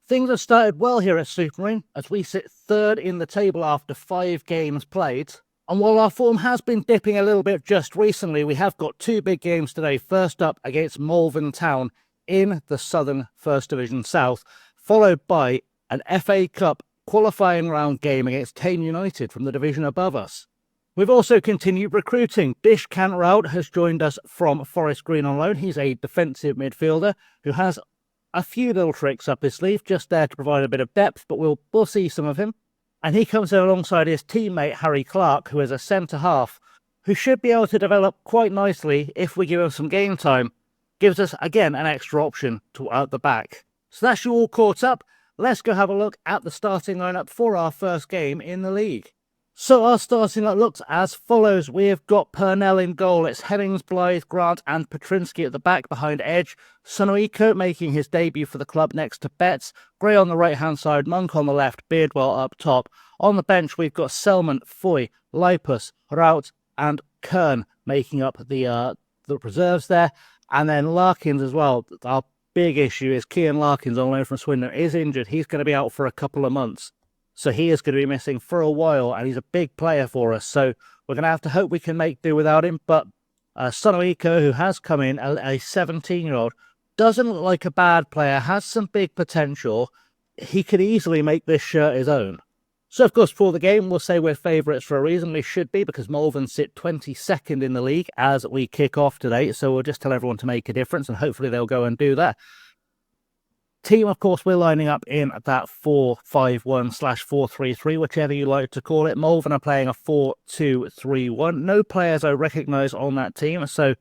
Things have started well here at Supermarine, as we sit third in the table after 5 games played. And while our form has been dipping a little bit just recently, we have got 2 big games today. First up against Malvern Town in the Southern First Division South, followed by an FA Cup qualifying round game against Tame United from the division above us. We've also continued recruiting. Dish Cantrout has joined us from Forest Green on loan. He's a defensive midfielder who has a few little tricks up his sleeve, just there to provide a bit of depth, but we'll see some of him. And he comes in alongside his teammate Harry Clark, who is a centre-half, who should be able to develop quite nicely if we give him some game time. Gives us, again, an extra option to out the back. So that's you all caught up. Let's go have a look at the starting lineup for our first game in the league. So our starting lineup looks as follows. We have got Purnell in goal. It's Hemmings, Blythe, Grant and Petrinsky at the back behind Edge. Sonoiko making his debut for the club next to Betts. Gray on the right-hand side, Monk on the left, Beardwell up top. On the bench, we've got Selman, Foy, Lipus, Rout and Kern making up the reserves there. And then Larkins as well. Our big issue is Kian Larkins on loan from Swindon is injured. He's going to be out for a couple of months. So he is going to be missing for a while, and he's a big player for us. So we're going to have to hope we can make do without him. But Sonoiko, who has come in, a 17-year-old, doesn't look like a bad player, has some big potential. He could easily make this shirt his own. So, of course, for the game, we'll say we're favourites for a reason. We should be, because Malvern sit 22nd in the league as we kick off today. So we'll just tell everyone to make a difference, and hopefully they'll go and do that. Team, of course, we're lining up in that 4-5-1/4-3-3, whichever you like to call it. Malvern are playing a 4-2-3-1. No players I recognise on that team, so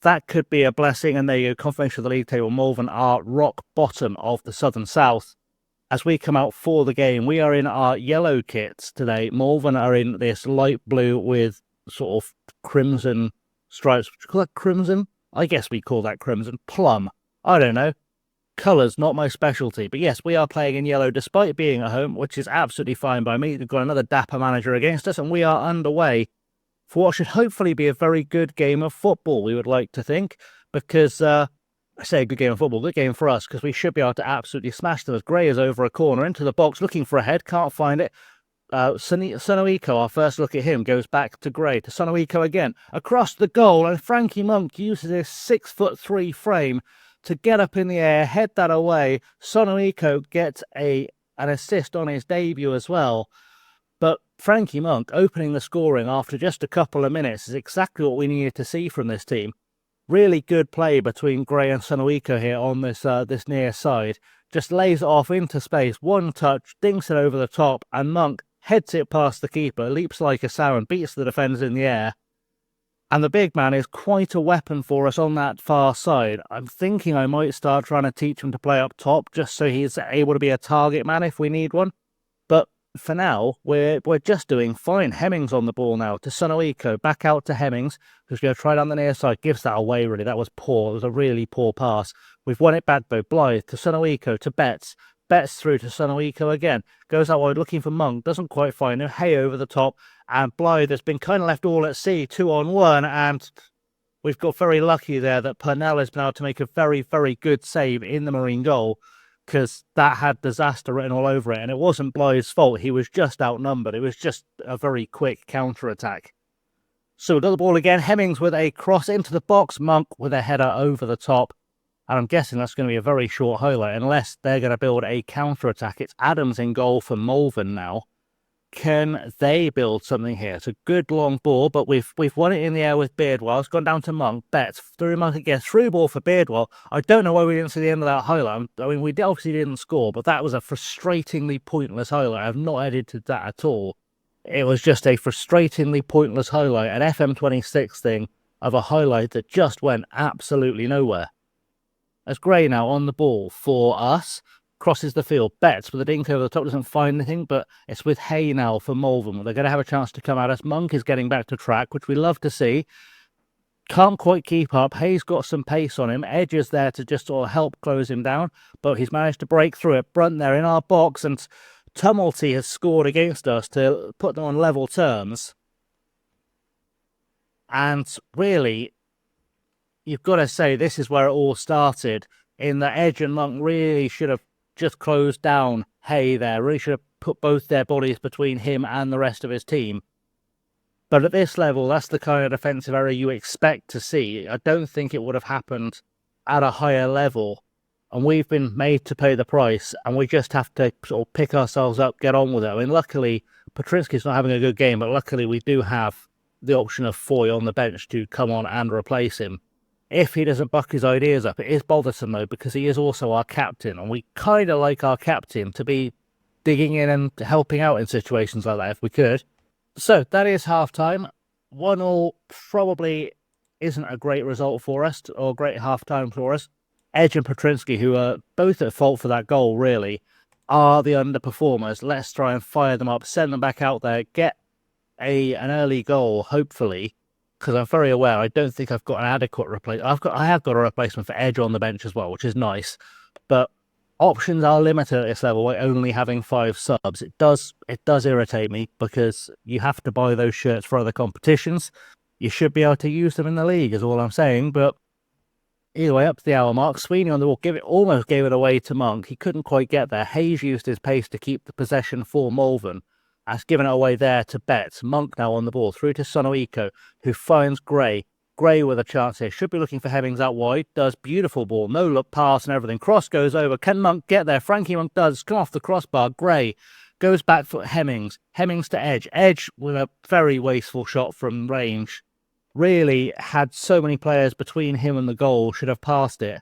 that could be a blessing. And there you go, confirmation of the league table. Malvern are rock bottom of the Southern South. As we come out for the game, we are in our yellow kits today. Malvern are in this light blue with sort of crimson stripes. Would you call that crimson? I guess we call that crimson. Plum. I don't know. Colours, not my specialty. But yes, we are playing in yellow despite being at home, which is absolutely fine by me. We've got another dapper manager against us, and we are underway for what should hopefully be a very good game of football, we would like to think. Because, I say a good game of football, good game for us, because we should be able to absolutely smash them. As Gray is over a corner, into the box, looking for a head, can't find it. Sonoiko, our first look at him, goes back to Gray, to Sonoiko again. Across the goal, and Frankie Monk uses his 6'3" frame to get up in the air, head that away. Sonoiko gets an assist on his debut as well. But Frankie Monk opening the scoring after just a couple of minutes is exactly what we needed to see from this team. Really good play between Gray and Sonoiko here on this near side. Just lays it off into space, one touch, dinks it over the top, and Monk heads it past the keeper, leaps like a sow and beats the defenders in the air. And the big man is quite a weapon for us on that far side. I'm thinking I might start trying to teach him to play up top, just so he's able to be a target man if we need one. But for now, we're just doing fine. Hemmings on the ball now to Sonoiko. Back out to Hemmings, who's going to try down the near side. Gives that away, really. That was poor. It was a really poor pass. We've won it back, though. Blythe to Sonoiko to Betts. Betts through to Sonoiko again. Goes out wide looking for Monk. Doesn't quite find him. Hay over the top. And Blythe has been kind of left all at sea. 2-on-1. And we've got very lucky there that Purnell has been able to make a very, very good save in the Marine goal. Because that had disaster written all over it. And it wasn't Blythe's fault. He was just outnumbered. It was just a very quick counter-attack. So another ball again. Hemmings with a cross into the box. Monk with a header over the top. And I'm guessing that's going to be a very short highlight, unless they're going to build a counter-attack. It's Adams in goal for Malvern now. Can they build something here? It's a good long ball, but we've won it in the air with Beardwell. It's gone down to Monk. Betts through Monk again. Through ball for Beardwell. I don't know why we didn't see the end of that highlight. I mean, we obviously didn't score, but that was a frustratingly pointless highlight. I've not edited that at all. It was just a frustratingly pointless highlight, an FM26 thing of a highlight that just went absolutely nowhere. As Gray now on the ball for us, crosses the field. Betts with a dink over the top, doesn't find anything, but it's with Hay now for Malvern. They're going to have a chance to come at us. Monk is getting back to track, which we love to see. Can't quite keep up. Hay's got some pace on him. Edge is there to just sort of help close him down, but he's managed to break through it. Brunt there in our box, and Tumulty has scored against us to put them on level terms. And really, you've got to say this is where it all started, in that Edge and Monk really should have just closed down Hay there. Really should have put both their bodies between him and the rest of his team. But at this level, that's the kind of defensive error you expect to see. I don't think it would have happened at a higher level. And we've been made to pay the price, and we just have to sort of pick ourselves up, get on with it. I mean, luckily, Petrinski's not having a good game, but luckily we do have the option of Foy on the bench to come on and replace him. If he doesn't buck his ideas up, it is bothersome, though, because he is also our captain, and we kind of like our captain to be digging in and helping out in situations like that if we could. So, that is half-time. 1-1 probably isn't a great result for us, or a great half-time for us. Edge and Petrinski, who are both at fault for that goal, really, are the underperformers. Let's try and fire them up, send them back out there, get an early goal, hopefully, because I'm very aware I don't think I've got an adequate replacement. I have got a replacement for Edge on the bench as well, which is nice, but options are limited at this level by only having 5 subs. It does irritate me, because you have to buy those shirts for other competitions. You should be able to use them in the league, is all I'm saying, but either way, up to the hour mark, Sweeney on the ball, almost gave it away to Monk. He couldn't quite get there. Hayes used his pace to keep the possession for Malvern. Has given it away there to Betts. Monk now on the ball, through to Sonoiko, who finds Gray. Gray with a chance here. Should be looking for Hemmings out wide. Does beautiful ball. No look pass and everything. Cross goes over. Can Monk get there? Frankie Monk does. Come off the crossbar. Gray goes back for Hemmings. Hemmings to Edge. Edge with a very wasteful shot from range. Really had so many players between him and the goal, should have passed it.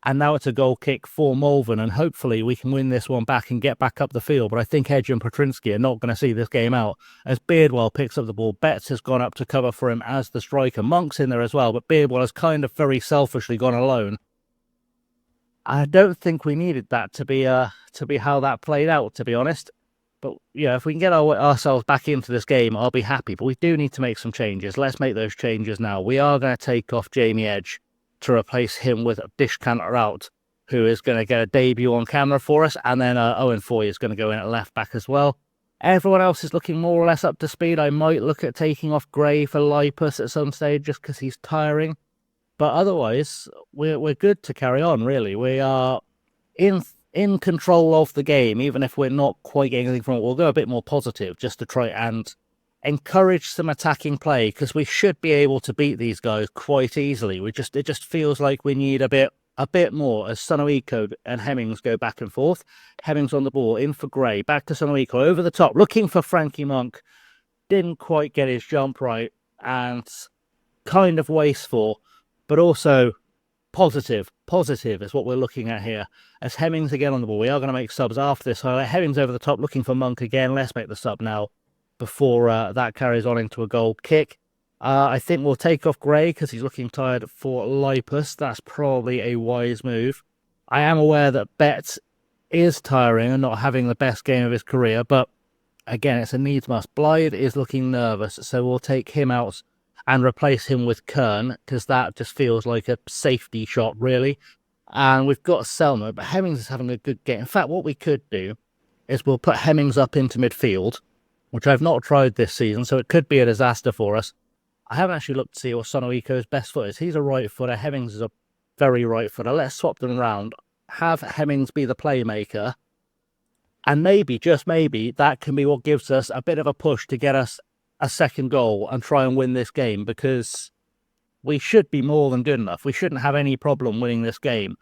And now it's a goal kick for Malvern, and hopefully we can win this one back and get back up the field. But I think Edge and Petrinski are not going to see this game out, as Beardwell picks up the ball. Betts has gone up to cover for him as the striker. Monk's in there as well, but Beardwell has kind of very selfishly gone alone. I don't think we needed that to be how that played out, to be honest. But yeah, if we can get ourselves back into this game, I'll be happy. But we do need to make some changes. Let's make those changes now. We are going to take off Jamie Edge to replace him with Dishkanter out, who is going to get a debut on camera for us. And then Owen Foy is going to go in at left back as well. Everyone else is looking more or less up to speed. I might look at taking off Gray for Lipus at some stage just because he's tiring. But otherwise, we're good to carry on, really. We are in control of the game, even if we're not quite getting anything from it. We'll go a bit more positive just to try and encourage some attacking play, because we should be able to beat these guys quite easily. It just feels like we need a bit more as Sonoiko and Hemmings go back and forth. Hemmings on the ball, in for Gray, back to Sonoiko, over the top, looking for Frankie Monk. Didn't quite get his jump right, and kind of wasteful, but also positive is what we're looking at here. As Hemmings again on the ball, we are going to make subs after this. So Hemmings over the top, looking for Monk again. Let's make the sub now before that carries on into a goal kick. I think we'll take off Gray because he's looking tired for Lipus. That's probably a wise move. I am aware that Betts is tiring and not having the best game of his career, but again, it's a needs must. Blythe is looking nervous, so we'll take him out and replace him with Kern, because that just feels like a safety shot, really. And we've got Selma, but Hemmings is having a good game. In fact, what we could do is we'll put Hemmings up into midfield, which I've not tried this season, so it could be a disaster for us. I haven't actually looked to see what Sonoiko's best foot is. He's a right footer. Hemmings is a very right footer. Let's swap them around. Have Hemmings be the playmaker. And maybe, just maybe, that can be what gives us a bit of a push to get us a second goal and try and win this game, because we should be more than good enough. We shouldn't have any problem winning this game.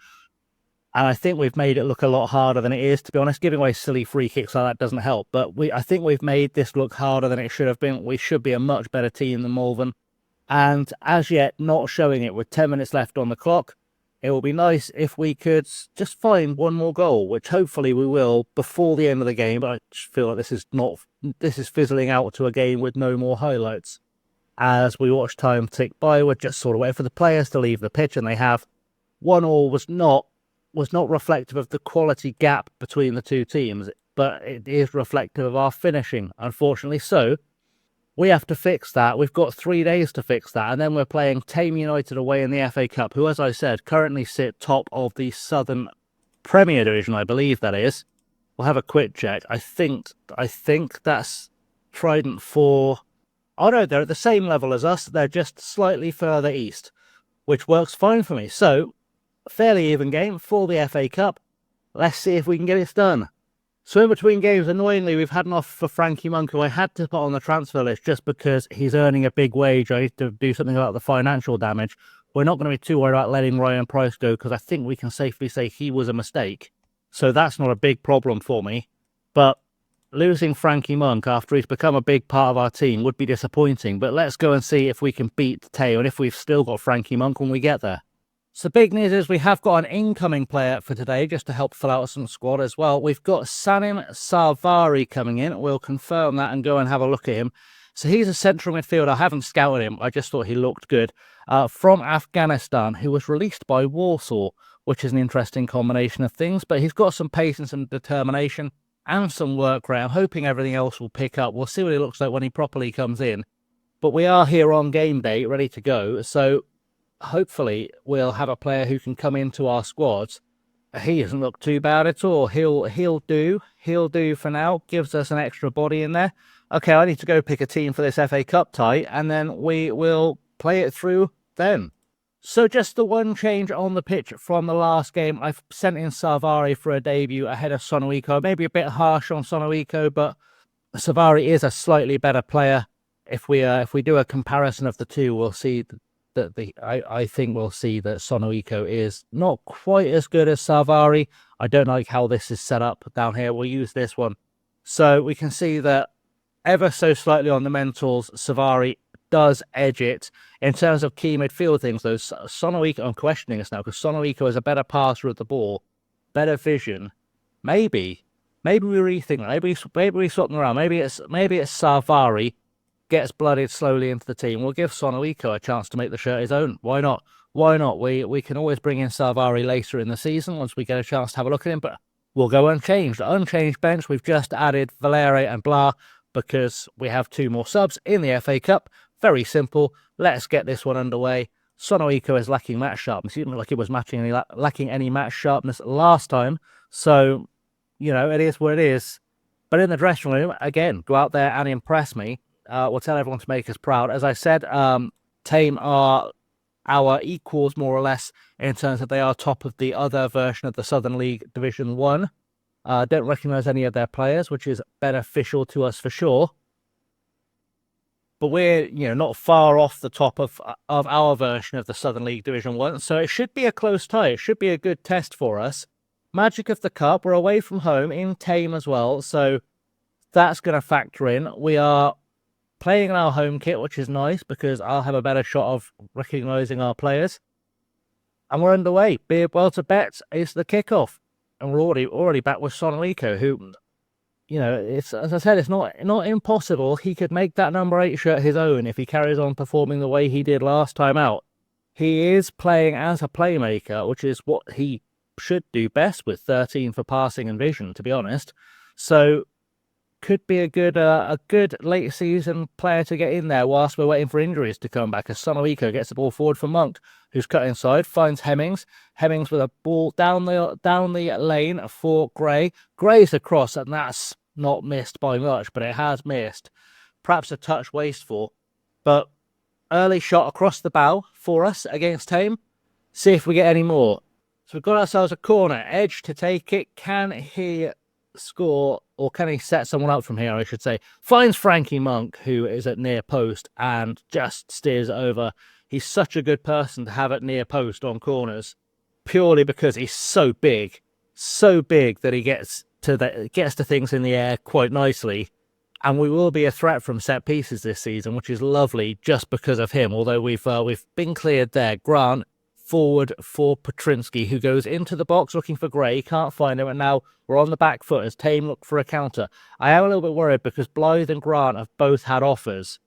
And I think we've made it look a lot harder than it is, to be honest. Giving away silly free kicks like that doesn't help. But I think we've made this look harder than it should have been. We should be a much better team than Malvern. And as yet, not showing it with 10 minutes left on the clock. It will be nice if we could just find one more goal, which hopefully we will before the end of the game. But I just feel like this is fizzling out to a game with no more highlights. As we watch time tick by, we're just sort of waiting for the players to leave the pitch, and they have. 1-1 was not reflective of the quality gap between the two teams, but it is reflective of our finishing, unfortunately. So we have to fix that. We've got 3 days to fix that, and then we're playing Tame United away in the FA Cup, who, as I said, currently sit top of the Southern Premier Division, I believe that is. We'll have a quick check. I think that's Trident 4. Oh no, they're at the same level as us. They're just slightly further east, which works fine for me. So, fairly even game for the FA Cup. Let's see if we can get it done. So in between games, annoyingly, we've had an offer for Frankie Monk, who I had to put on the transfer list just because he's earning a big wage. I need to do something about the financial damage. We're not going to be too worried about letting Ryan Price go because I think we can safely say he was a mistake. So that's not a big problem for me. But losing Frankie Monk after he's become a big part of our team would be disappointing. But let's go and see if we can beat Teo and if we've still got Frankie Monk when we get there. So big news is we have got an incoming player for today just to help fill out some squad as well. We've got Sanim Sarvari coming in. We'll confirm that and go and have a look at him. So he's a central midfielder. I haven't scouted him. I just thought he looked good. From Afghanistan, who was released by Warsaw, which is an interesting combination of things. But he's got some pace and some determination and some work rate. I'm hoping everything else will pick up. We'll see what he looks like when he properly comes in. But we are here on game day, ready to go. So hopefully we'll have a player who can come into our squads. He doesn't look too bad at all. He'll do for now. Gives us an extra body in there. Okay, I need to go pick a team for this FA Cup tie, and then we will play it through then. So just the one change on the pitch from the last game. I've sent in Sarvari for a debut ahead of Sonoiko. Maybe a bit harsh on Sonoiko, but Sarvari is a slightly better player. If we do a comparison of the two, we'll see that I think we'll see that Sonoiko is not quite as good as Sarvari. I don't like how this is set up down here. We'll use this one. So we can see that ever so slightly on the mentals, Sarvari does edge it. In terms of key midfield things, though, Sonoiko, I'm questioning this now, because Sonoiko is a better passer of the ball, better vision. Maybe we rethink that. Maybe we swap them around. Maybe it's Sarvari gets blooded slowly into the team. We'll give Sonoiko a chance to make the shirt his own. Why not? Why not? We can always bring in Sarvari later in the season once we get a chance to have a look at him, but we'll go unchanged. Unchanged bench, we've just added Valere and Blah because we have two more subs in the FA Cup. Very simple. Let's get this one underway. Sonoiko is lacking match sharpness. It didn't look like it was lacking any match sharpness last time. So, you know, it is what it is. But in the dressing room, again, go out there and impress me. We'll tell everyone to make us proud. As I said, Tame are our equals, more or less, in terms of they are top of the other version of the Southern League Division 1. Don't recognise any of their players, which is beneficial to us for sure. But we're, not far off the top of our version of the Southern League Division 1, so it should be a close tie. It should be a good test for us. Magic of the Cup, we're away from home in Tame as well, so that's going to factor in. We are playing in our home kit, which is nice because I'll have a better shot of recognising our players. And we're underway. Beard Welter Bet is the kickoff. And we're already back with Sonoiko, who, it's, as I said, it's not impossible. He could make that number 8 shirt his own if he carries on performing the way he did last time out. He is playing as a playmaker, which is what he should do best with 13 for passing and vision, to be honest. So could be a good late season player to get in there whilst we're waiting for injuries to come back, as Sonoiko gets the ball forward for Monk, who's cut inside, finds Hemmings with a ball down the lane for Gray. Gray's across, and that's not missed by much, but it has missed. Perhaps a touch wasteful, but early shot across the bow for us against Tame. See if we get any more. So we've got ourselves a corner, Edge to take it. Can he score, or can he set someone up from here, I should say? Finds Frankie Monk, who is at near post, and just steers over. He's such a good person to have at near post on corners, purely because he's so big that he gets to things in the air quite nosely. And we will be a threat from set pieces this season, which is lovely just because of him. Although we've been cleared there. Grant forward for Petrinsky, who goes into the box looking for Gray, can't find him, and now we're on the back foot as Tame look for a counter. I am a little bit worried because Blythe and Grant have both had offers.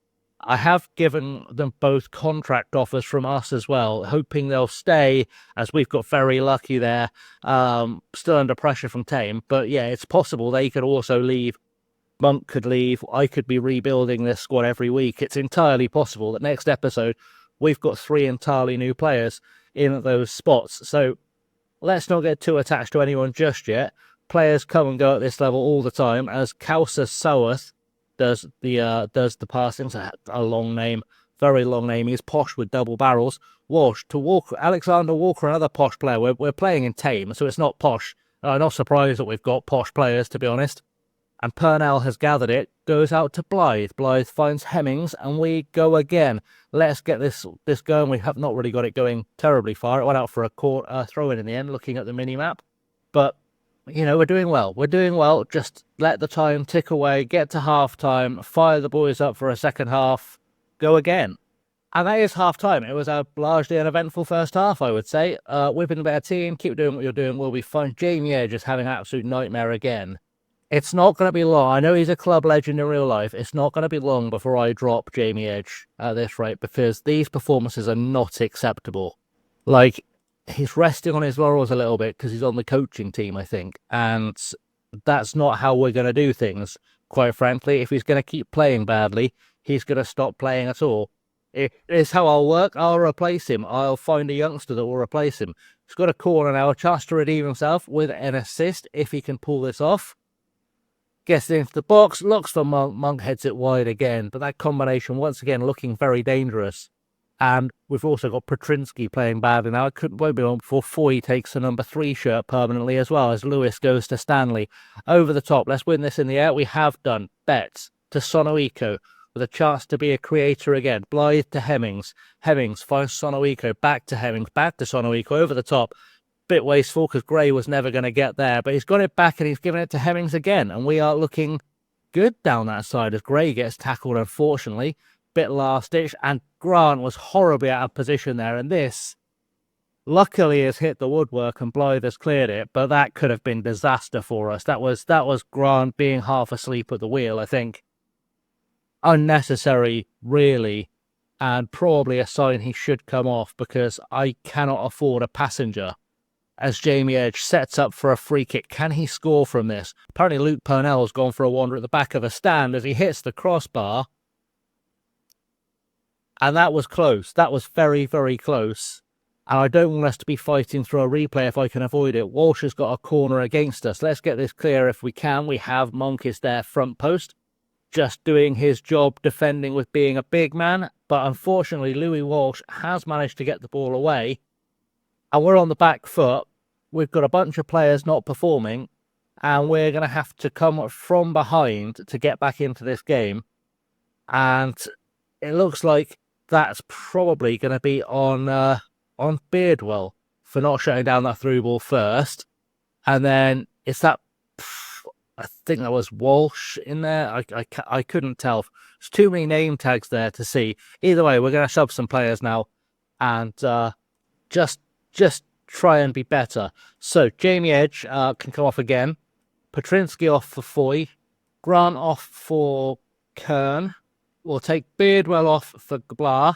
I have given them both contract offers from us as well, hoping they'll stay, as we've got very lucky there, still under pressure from Tame. But yeah, it's possible they could also leave. Monk could leave. I could be rebuilding this squad every week. It's entirely possible that next episode we've got 3 entirely new players in those spots. So let's not get too attached to anyone just yet. Players come and go at this level all the time, as Kausa Sowath does the passing. It's a long name, very long name. He's posh with double barrels. Walsh to Walker, Alexander Walker, another posh player. We're playing in Tame, so it's not posh I'm not surprised that we've got posh players, to be honest. And Purnell has gathered it, goes out to Blythe. Blythe finds Hemmings, and we go again. Let's get this going. We have not really got it going terribly far. It went out for a throw-in the end, looking at the mini-map. But, you know, we're doing well. We're doing well. Just let the time tick away, get to half-time, fire the boys up for a second half, go again. And that is half-time. It was largely an eventful first half, I would say. We've been the better team. Keep doing what you're doing. We'll be fine. Jamie Edge is having an absolute nightmare again. It's not going to be long. I know he's a club legend in real life. It's not going to be long before I drop Jamie Edge at this rate, because these performances are not acceptable. Like, he's resting on his laurels a little bit because he's on the coaching team, I think. And that's not how we're going to do things, quite frankly. If he's going to keep playing badly, he's going to stop playing at all. It is how I'll work. I'll replace him. I'll find a youngster that will replace him. He's got a corner now, a chance to redeem himself with an assist if he can pull this off. Gets into the box, looks for Monk. Monk heads it wide again. But that combination, once again, looking very dangerous. And we've also got Petrinsky playing badly now. It won't be long before Foy takes the number 3 shirt permanently as well, as Lewis goes to Stanley. Over the top. Let's win this in the air. We have done. Betts to Sonoiko with a chance to be a creator again. Blythe to Hemmings. Hemmings finds Sonoiko. Back to Hemmings. Back to Sonoiko. Over the top. Bit wasteful because Gray was never going to get there, but he's got it back and he's given it to Hemmings again, and we are looking good down that side as Gray gets tackled, unfortunately. Bit last ditch, and Grant was horribly out of position there, and this luckily has hit the woodwork and Blythe has cleared it, but that could have been disaster for us. That was Grant being half asleep at the wheel, I think. Unnecessary, really, and probably a sign he should come off, because I cannot afford a passenger. As Jamie Edge sets up for a free kick. Can he score from this? Apparently Luke Purnell's gone for a wander at the back of the stand as he hits the crossbar. And that was close. That was very, very close. And I don't want us to be fighting through a replay if I can avoid it. Walsh has got a corner against us. Let's get this clear if we can. We have Monk is there front post, just doing his job defending with being a big man. But unfortunately, Louis Walsh has managed to get the ball away. And we're on the back foot. We've got a bunch of players not performing, and we're going to have to come from behind to get back into this game. And it looks like that's probably going to be on Beardwell for not shutting down that through ball first. And then it's that, I think that was Walsh in there. I couldn't tell. There's too many name tags there to see. Either way, we're going to sub some players now and just try and be better. So, Jamie Edge can come off again. Petrinsky off for Foy. Grant off for Kern. We'll take Beardwell off for Blah.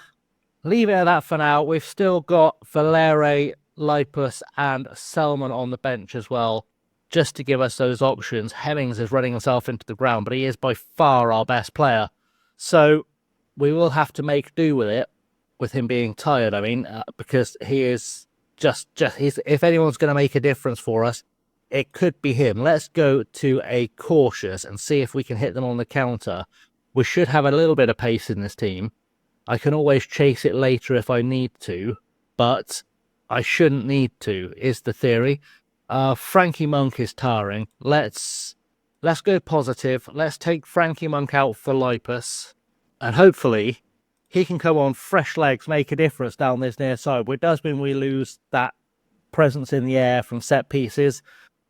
Leave it at that for now. We've still got Valere, Lipus and Selman on the bench as well, just to give us those options. Hemmings is running himself into the ground, but he is by far our best player. So, we will have to make do with it, with him being tired, because he is if anyone's going to make a difference for us, it could be him. Let's go to a cautious and see if we can hit them on the counter. We should have a little bit of pace in this team. I can always chase it later if I need to, but I shouldn't need to, is the theory. Frankie Monk is tiring. Let's go positive. Let's take Frankie Monk out for Lipus, and hopefully he can come on fresh legs, make a difference down this near side. But it does mean we lose that presence in the air from set pieces.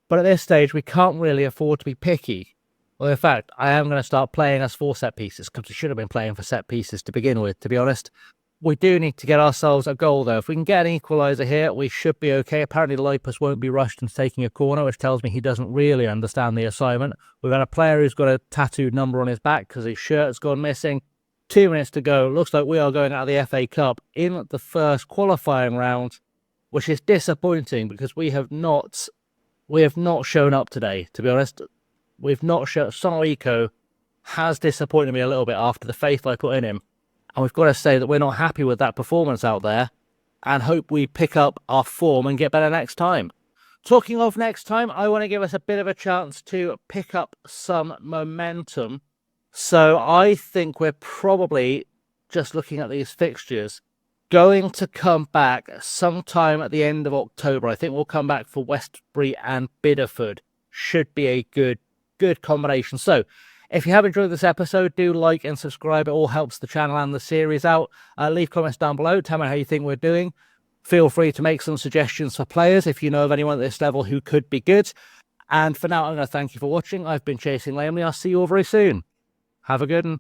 But at this stage, we can't really afford to be picky. Well, in fact, I am going to start playing us for set pieces, because we should have been playing for set pieces to begin with, to be honest. We do need to get ourselves a goal, though. If we can get an equaliser here, we should be okay. Apparently, Lipus won't be rushed into taking a corner, which tells me he doesn't really understand the assignment. We've got a player who's got a tattooed number on his back because his shirt's gone missing. 2 minutes to go. Looks like we are going out of the FA Cup in the first qualifying round, which is disappointing because we have not shown up today, to be honest. We've not shown. Sonoiko has disappointed me a little bit after the faith I put in him. And we've got to say that we're not happy with that performance out there and hope we pick up our form and get better next time. Talking of next time, I want to give us a bit of a chance to pick up some momentum. So I think we're probably, just looking at these fixtures, going to come back sometime at the end of October. I think we'll come back for Westbury and Biddeford. Should be a good combination. So if you have enjoyed this episode, do like and subscribe. It all helps the channel and the series out. Leave comments down below. Tell me how you think we're doing. Feel free to make some suggestions for players if you know of anyone at this level who could be good. And for now, I'm going to thank you for watching. I've been Chasing Lamely. I'll see you all very soon. Have a good one.